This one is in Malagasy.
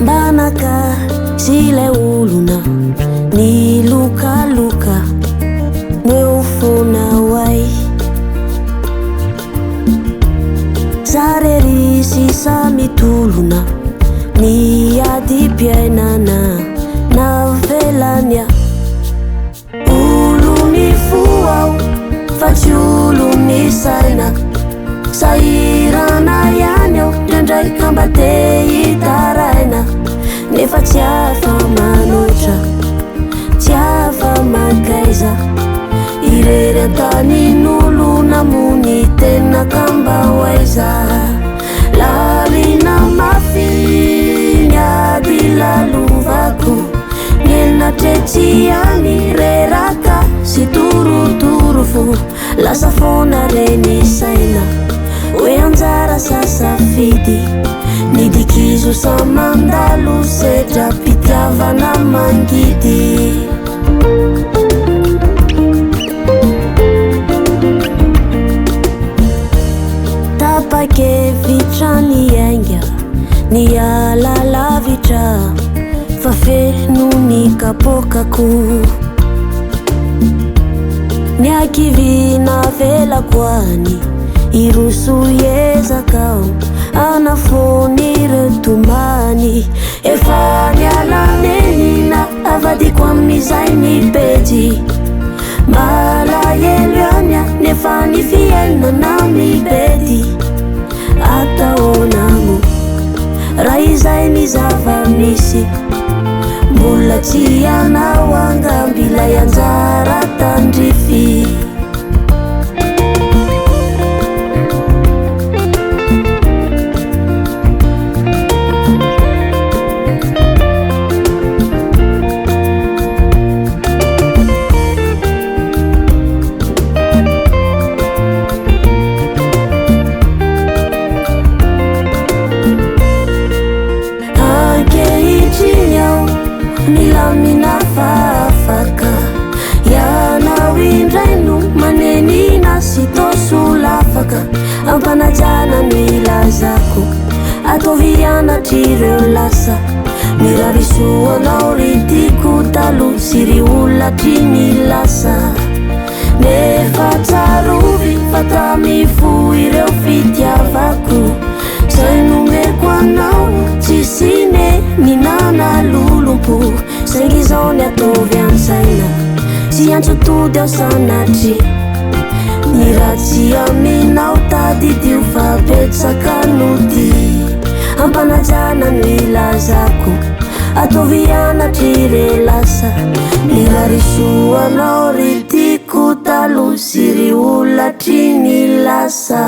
Mbanaka sile olona ny lokaloka neo fona way zarery sisa mitolona ny adi-piainana navelanya olo ny foao fa tsy olo ny saina sairana ihany ao ndraindray kamba te hitaraina nefa tsy afa manotra tsy afa makaiza irery antanin'olo namony tena kamba hoaiza lalina mafy nyady lalovako nyelina tretsiany reraka sy torotoro fo lasa fona reny saina hoe anjara sasafidy nidikizo samandalo sedra pitiavana mangidy tapakevitra ny ainga ny alalavitra fa feno ny kapokako ny akivina velakoany iroso ezakao anafony retomany efa nialanenina avadiko amin'izay ny pejy malahelo anya nefa ny fiainana mibedy ataonamo raha izay ny zava-misy mbola tsy anao angambilay anjara tandrify milamina fafaka yanao indraino manenina sy tosolafaka ampanajana ny lazako atovianatr'ireo lasa mirarisoanao ritiko talo sy ry olatry ny lasa nefa tsarovy fa tamifo ireo fitiavako zay nomeko anao tsisine ninana lolompo saingy zao ny atovy ansaina tsy antsotody ao sanatry ny ratsy aminao tadidio fa petsaka nody ampanajana ny lazako atovy anatry re lasa mirarisoanao ritiko talo sy ry olatry ny lasa